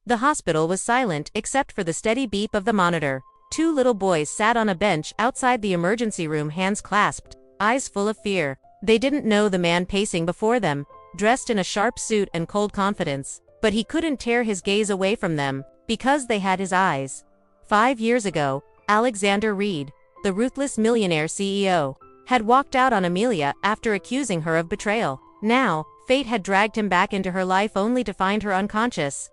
The hospital was silent except for the steady beep of the monitor. Two little boys sat on a bench outside the emergency room, hands clasped, eyes full of fear. They didn't know the man pacing before them, dressed in a sharp suit and cold confidence, but he couldn't tear his gaze away from them, because they had his eyes. 5 years ago, Alexander Reed, the ruthless Millionaire CEO, had walked out on Amelia after accusing her of betrayal. Now, fate had dragged him back into her life only to find her unconscious,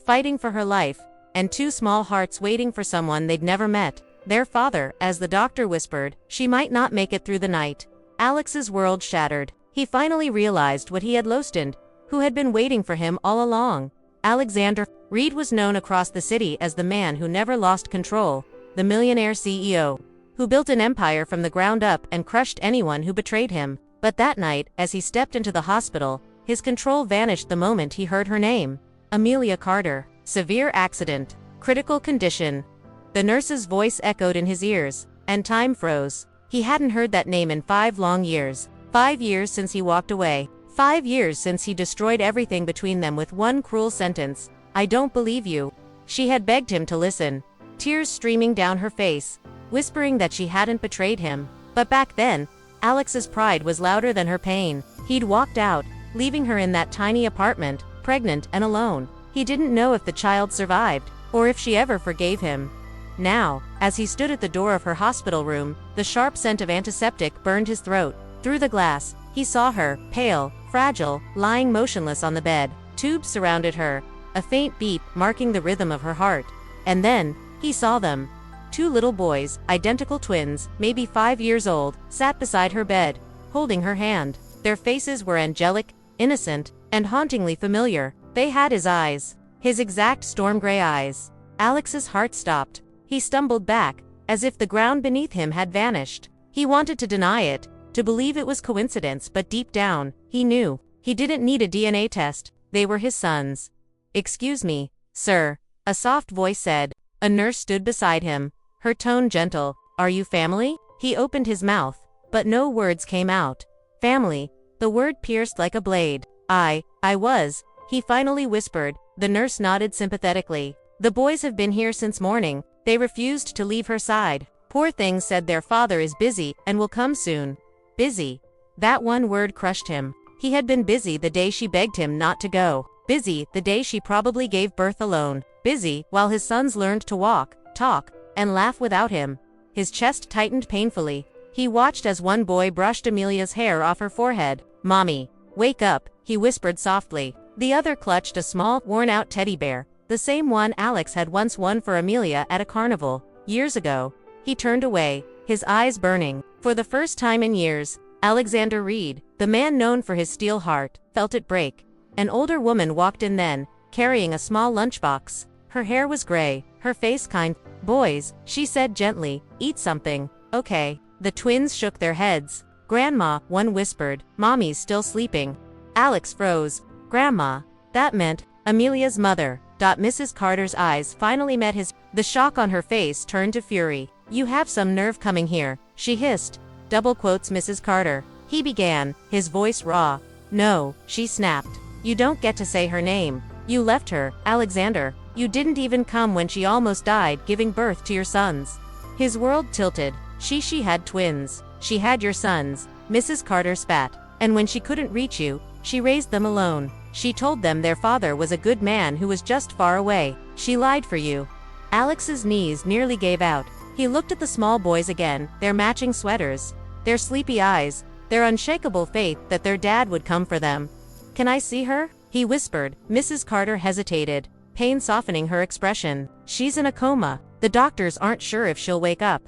fighting for her life, and two small hearts waiting for someone they'd never met. Their father, as the doctor whispered, she might not make it through the night. Alex's world shattered. He finally realized what he had lost and who had been waiting for him all along. Alexander Reed was known across the city as the man who never lost control, the Millionaire CEO, who built an empire from the ground up and crushed anyone who betrayed him. But that night, as he stepped into the hospital, his control vanished the moment he heard her name. Amelia Carter. Severe accident. Critical condition. The nurse's voice echoed in his ears, and time froze. He hadn't heard that name in 5 long years. 5 years since he walked away. 5 years since he destroyed everything between them with one cruel sentence. "I don't believe you." She had begged him to listen, tears streaming down her face, whispering that she hadn't betrayed him. But back then, Alex's pride was louder than her pain. He'd walked out, leaving her in that tiny apartment, pregnant and alone. He didn't know if the child survived, or if she ever forgave him. Now, as he stood at the door of her hospital room, the sharp scent of antiseptic burned his throat. Through the glass, he saw her, pale, fragile, lying motionless on the bed. Tubes surrounded her, a faint beat marking the rhythm of her heart. And then, he saw them. 2 little boys, identical twins, maybe 5 years old, sat beside her bed, holding her hand. Their faces were angelic, innocent, and hauntingly familiar. They had his eyes. His exact storm gray eyes. Alex's heart stopped. He stumbled back, as if the ground beneath him had vanished. He wanted to deny it, to believe it was coincidence, but deep down, he knew. He didn't need a DNA test. They were his sons. "Excuse me, sir," a soft voice said. A nurse stood beside him, her tone gentle. "Are you family?" He opened his mouth, but no words came out. Family. The word pierced like a blade. I was," he finally whispered. The nurse nodded sympathetically. "The boys have been here since morning. They refused to leave her side. Poor things, said their father is busy and will come soon." Busy. That one word crushed him. He had been busy the day she begged him not to go. Busy the day she probably gave birth alone. Busy while his sons learned to walk, talk, and laugh without him. His chest tightened painfully. He watched as one boy brushed Amelia's hair off her forehead. "Mommy, wake up," he whispered softly. The other clutched a small, worn-out teddy bear, the same one Alex had once won for Amelia at a carnival, years ago. He turned away, his eyes burning. For the first time in years, Alexander Reed, the man known for his steel heart, felt it break. An older woman walked in then, carrying a small lunchbox. Her hair was gray, her face kind. "Boys," she said gently, "eat something." "Okay." The twins shook their heads. "Grandma," one whispered, "Mommy's still sleeping." Alex froze. Grandma. That meant Amelia's mother. Mrs. Carter's eyes finally met his. The shock on her face turned to fury. "You have some nerve coming here," she hissed. Double quotes Mrs. Carter. He began, his voice raw. "No," she snapped. "You don't get to say her name. You left her, Alexander. You didn't even come when she almost died giving birth to your sons." His world tilted. She had twins. She had your sons. Mrs. Carter spat. "And when she couldn't reach you, she raised them alone. She told them their father was a good man who was just far away. She lied for you." Alex's knees nearly gave out. He looked at the small boys again, their matching sweaters, their sleepy eyes, their unshakable faith that their dad would come for them. "Can I see her?" he whispered. Mrs. Carter hesitated, pain softening her expression. "She's in a coma. The doctors aren't sure if she'll wake up."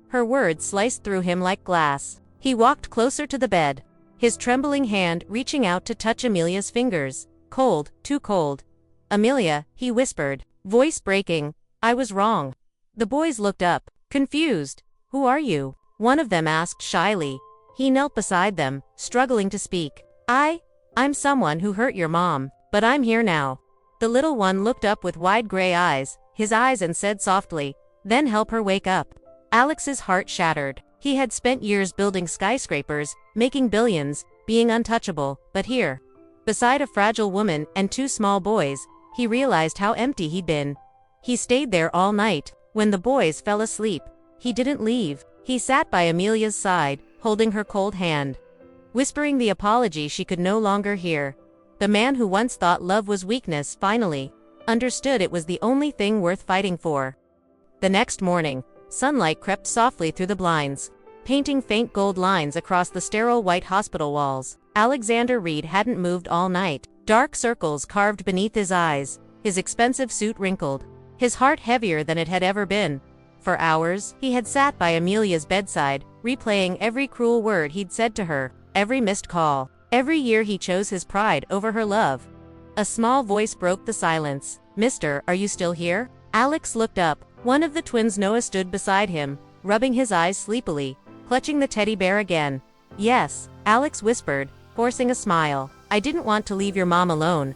Her words sliced through him like glass. He walked closer to the bed, his trembling hand reaching out to touch Amelia's fingers. Cold, too cold. "Amelia," he whispered, voice breaking, "I was wrong." The boys looked up, confused. "Who are you?" one of them asked shyly. He knelt beside them, struggling to speak. I'm someone who hurt your mom, but I'm here now." The little one looked up with wide gray eyes, his eyes, and said softly, "Then help her wake up." Alex's heart shattered. He had spent years building skyscrapers, making billions, being untouchable, but here, beside a fragile woman and 2 small boys, he realized how empty he'd been. He stayed there all night. When the boys fell asleep, he didn't leave. He sat by Amelia's side, holding her cold hand, whispering the apology she could no longer hear. The man who once thought love was weakness finally understood it was the only thing worth fighting for. The next morning, sunlight crept softly through the blinds, painting faint gold lines across the sterile white hospital walls. Alexander Reed hadn't moved all night, dark circles carved beneath his eyes, his expensive suit wrinkled, his heart heavier than it had ever been. For hours, he had sat by Amelia's bedside, replaying every cruel word he'd said to her, every missed call. Every year he chose his pride over her love. A small voice broke the silence. "Mister, are you still here?" Alex looked up. One of the twins, Noah, stood beside him, rubbing his eyes sleepily, clutching the teddy bear again. "Yes," Alex whispered, forcing a smile. "I didn't want to leave your mom alone."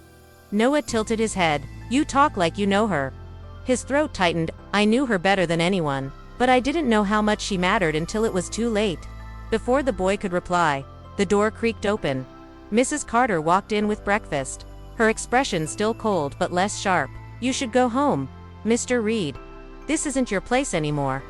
Noah tilted his head. "You talk like you know her." His throat tightened. "I knew her better than anyone, but I didn't know how much she mattered until it was too late." Before the boy could reply, the door creaked open. Mrs. Carter walked in with breakfast, her expression still cold but less sharp. "You should go home, Mr. Reed. This isn't your place anymore."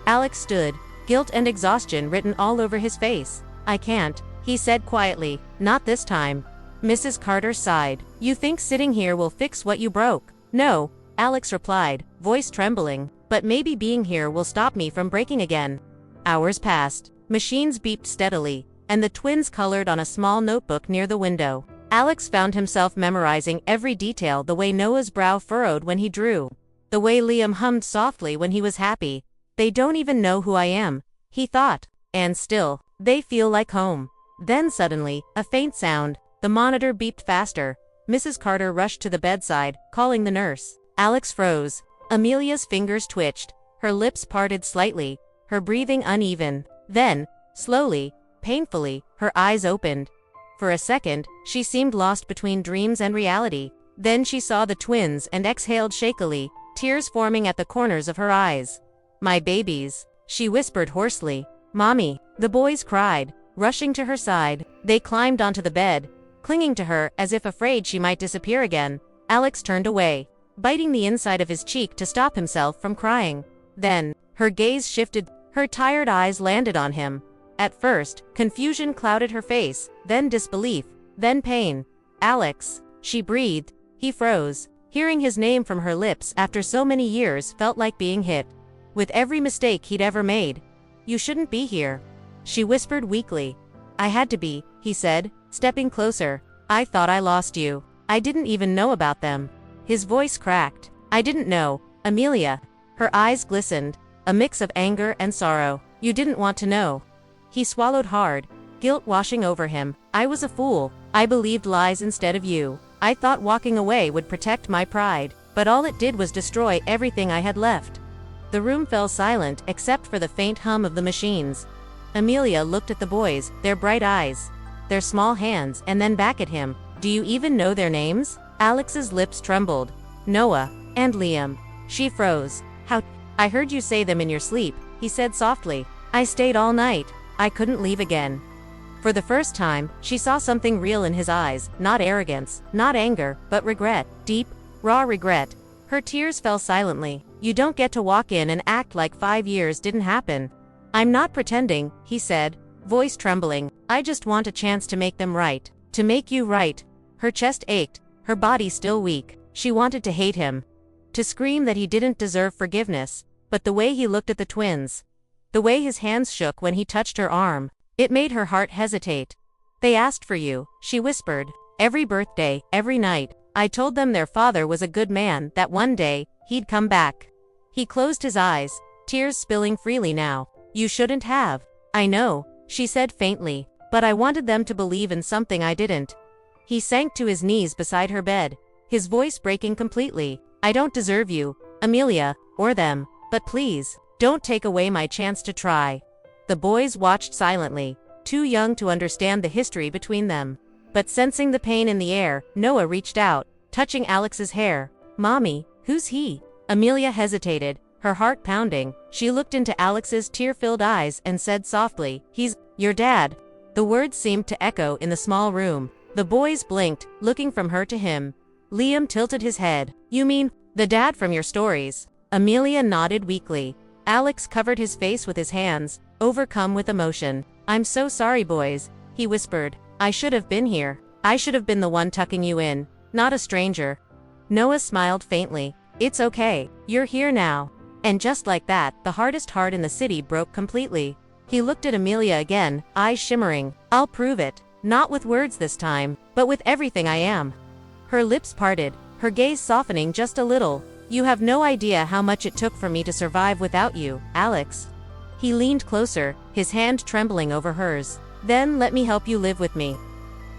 Alex stood, guilt and exhaustion written all over his face. "I can't," he said quietly, "not this time." Mrs. Carter sighed. "You think sitting here will fix what you broke?" "No," Alex replied, voice trembling, "but maybe being here will stop me from breaking again." Hours passed. Machines beeped steadily, and the twins colored on a small notebook near the window. Alex found himself memorizing every detail, the way Noah's brow furrowed when he drew, the way Liam hummed softly when he was happy. "They don't even know who I am," he thought, "and still, they feel like home." Then suddenly, a faint sound. The monitor beeped faster. Mrs. Carter rushed to the bedside, calling the nurse. Alex froze. Amelia's fingers twitched, her lips parted slightly, her breathing uneven. Then, slowly, painfully, her eyes opened. For a second, she seemed lost between dreams and reality. Then she saw the twins and exhaled shakily, tears forming at the corners of her eyes. "My babies," she whispered hoarsely. "Mommy," the boys cried, rushing to her side. They climbed onto the bed, clinging to her as if afraid she might disappear again. Alex turned away, biting the inside of his cheek to stop himself from crying. Then, her gaze shifted, her tired eyes landed on him. At first, confusion clouded her face, then disbelief, then pain. "Alex," she breathed. He froze. Hearing his name from her lips after so many years felt like being hit with every mistake he'd ever made. "You shouldn't be here," she whispered weakly. "I had to be," he said, stepping closer. "I thought I lost you. I didn't even know about them." His voice cracked. "I didn't know, Amelia." Her eyes glistened, a mix of anger and sorrow. "You didn't want to know." He swallowed hard, guilt washing over him. "I was a fool. I believed lies instead of you. I thought walking away would protect my pride, but all it did was destroy everything I had left." The room fell silent except for the faint hum of the machines. Amelia looked at the boys, their bright eyes, their small hands, and then back at him. "Do you even know their names?" Alex's lips trembled. "Noah and Liam." She froze. "How? I heard you say them in your sleep," he said softly. "I stayed all night. I couldn't leave again." For the first time, she saw something real in his eyes, not arrogance, not anger, but regret, deep, raw regret. Her tears fell silently. "You don't get to walk in and act like 5 years didn't happen." "I'm not pretending," he said, voice trembling. "I just want a chance to make them right, to make you right." Her chest ached, her body still weak. She wanted to hate him, to scream that he didn't deserve forgiveness, but the way he looked at the twins, the way his hands shook when he touched her arm, it made her heart hesitate. "They asked for you," she whispered. "Every birthday, every night. I told them their father was a good man, that one day, he'd come back." He closed his eyes, tears spilling freely now. "You shouldn't have." "I know," she said faintly, "but I wanted them to believe in something I didn't." He sank to his knees beside her bed, his voice breaking completely. "I don't deserve you, Amelia, or them, but please, don't take away my chance to try." The boys watched silently, too young to understand the history between them. But sensing the pain in the air, Noah reached out, touching Alex's hair. "Mommy, who's he?" Amelia hesitated, her heart pounding. She looked into Alex's tear-filled eyes and said softly, "He's your dad." The words seemed to echo in the small room. The boys blinked, looking from her to him. Liam tilted his head. You mean, the dad from your stories? Amelia nodded weakly. Alex covered his face with his hands, overcome with emotion. I'm so sorry, boys, he whispered. I should have been here. I should have been the one tucking you in, not a stranger. Noah smiled faintly. It's okay, you're here now. And just like that, the hardest heart in the city broke completely. He looked at Amelia again, eyes shimmering. I'll prove it. Not with words this time, but with everything I am. Her lips parted, her gaze softening just a little. You have no idea how much it took for me to survive without you, Alex. He leaned closer, his hand trembling over hers. Then let me help you live with me.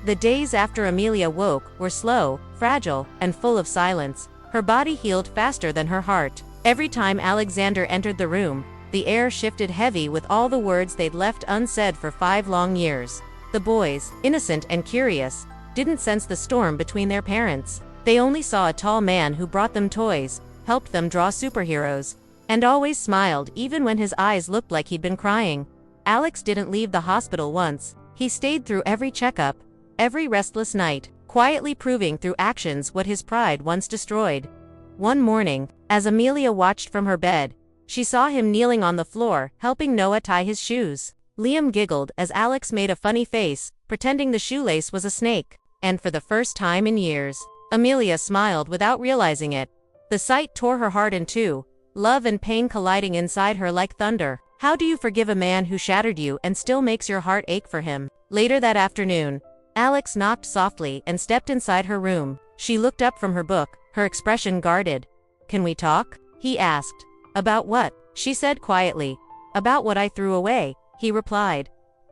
The days after Amelia woke were slow, fragile, and full of silence. Her body healed faster than her heart. Every time Alexander entered the room, the air shifted heavy with all the words they'd left unsaid for 5 long years. The boys, innocent and curious, didn't sense the storm between their parents. They only saw a tall man who brought them toys, helped them draw superheroes, and always smiled even when his eyes looked like he'd been crying. Alex didn't leave the hospital once. He stayed through every checkup, every restless night, quietly proving through actions what his pride once destroyed. One morning, as Amelia watched from her bed, she saw him kneeling on the floor, helping Noah tie his shoes. Liam giggled as Alex made a funny face, pretending the shoelace was a snake. And for the first time in years, Amelia smiled without realizing it. The sight tore her heart in two, love and pain colliding inside her like thunder. How do you forgive a man who shattered you and still makes your heart ache for him? Later that afternoon, Alex knocked softly and stepped inside her room. She looked up from her book, her expression guarded. Can we talk? He asked. About what? She said quietly. About what I threw away, he replied.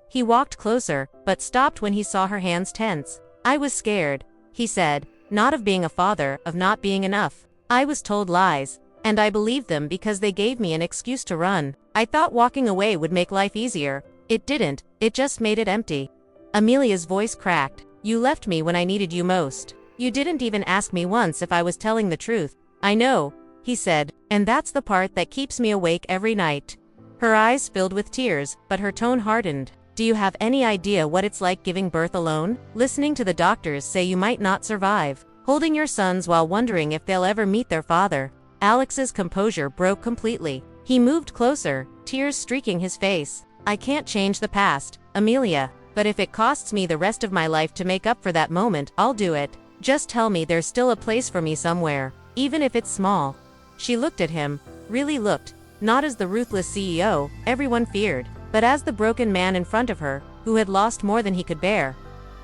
He walked closer, but stopped when he saw her hands tense. I was scared, he said, not of being a father, of not being enough. I was told lies, and I believed them because they gave me an excuse to run. I thought walking away would make life easier. It didn't, it just made it empty. Amelia's voice cracked. You left me when I needed you most. You didn't even ask me once if I was telling the truth. I know, he said, and that's the part that keeps me awake every night. Her eyes filled with tears, but her tone hardened. Do you have any idea what it's like giving birth alone? Listening to the doctors say you might not survive. Holding your sons while wondering if they'll ever meet their father. Alex's composure broke completely. He moved closer, tears streaking his face. I can't change the past, Amelia, but if it costs me the rest of my life to make up for that moment, I'll do it. Just tell me there's still a place for me somewhere, even if it's small. She looked at him, really looked, not as the ruthless CEO everyone feared, but as the broken man in front of her, who had lost more than he could bear.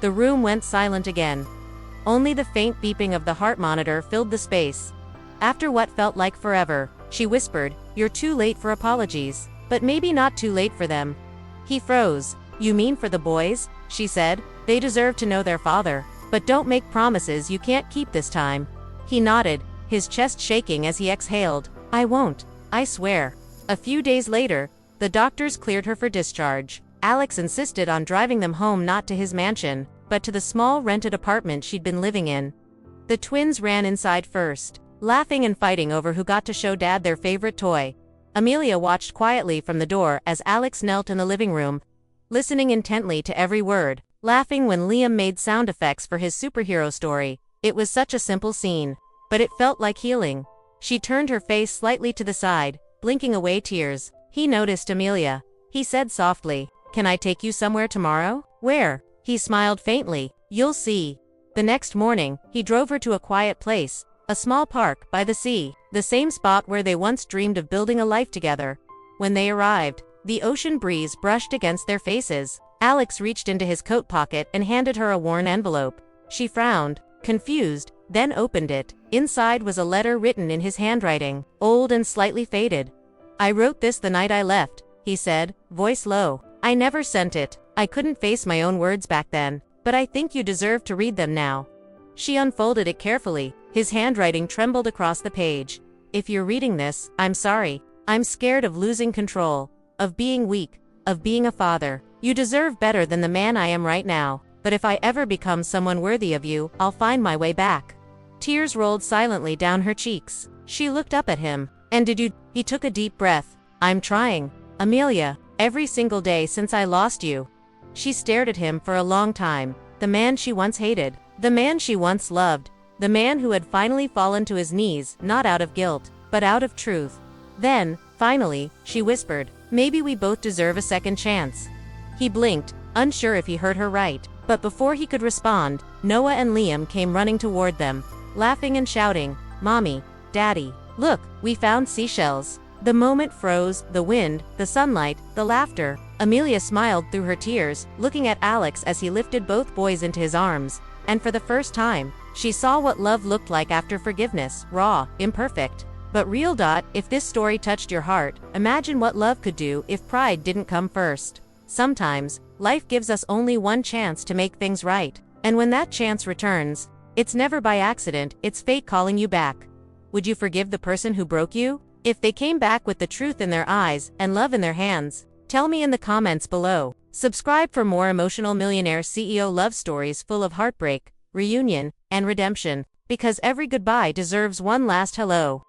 The room went silent again. Only the faint beeping of the heart monitor filled the space. After what felt like forever, she whispered, You're too late for apologies, but maybe not too late for them. He froze. You mean for the boys? She said. They deserve to know their father, but don't make promises you can't keep this time. He nodded, his chest shaking as he exhaled. I won't, I swear. A few days later, the doctors cleared her for discharge. Alex insisted on driving them home, not to his mansion, but to the small rented apartment she'd been living in. The twins ran inside first, laughing and fighting over who got to show Dad their favorite toy. Amelia watched quietly from the door as Alex knelt in the living room, listening intently to every word, laughing when Liam made sound effects for his superhero story. It was such a simple scene, but it felt like healing. She turned her face slightly to the side, blinking away tears. He noticed Amelia. He said softly, Can I take you somewhere tomorrow? Where? He smiled faintly. You'll see. The next morning, he drove her to a quiet place, a small park by the sea, the same spot where they once dreamed of building a life together. When they arrived, the ocean breeze brushed against their faces. Alex reached into his coat pocket and handed her a worn envelope. She frowned, confused, then opened it. Inside was a letter written in his handwriting, old and slightly faded. I wrote this the night I left, he said, voice low. I never sent it. I couldn't face my own words back then, but I think you deserve to read them now. She unfolded it carefully. His handwriting trembled across the page. If you're reading this, I'm sorry. I'm scared of losing control, of being weak, of being a father. You deserve better than the man I am right now, but if I ever become someone worthy of you, I'll find my way back. Tears rolled silently down her cheeks. She looked up at him. And did you? He took a deep breath. I'm trying, Amelia, every single day since I lost you. She stared at him for a long time. The man she once hated, the man she once loved, The man who had finally fallen to his knees, not out of guilt, but out of truth. Then, finally, she whispered, "Maybe we both deserve a second chance." He blinked, unsure if he heard her right, but before he could respond, Noah and Liam came running toward them, laughing and shouting, "Mommy, Daddy, look, we found seashells." The moment froze, the wind, the sunlight, the laughter. Amelia smiled through her tears, looking at Alex as he lifted both boys into his arms, and for the first time, she saw what love looked like after forgiveness, raw, imperfect, but real. If this story touched your heart, imagine what love could do if pride didn't come first. Sometimes, life gives us only one chance to make things right, and when that chance returns, it's never by accident, it's fate calling you back. Would you forgive the person who broke you? If they came back with the truth in their eyes and love in their hands, tell me in the comments below. Subscribe for more emotional Millionaire CEO love stories full of heartbreak, reunion, and redemption, because every goodbye deserves one last hello.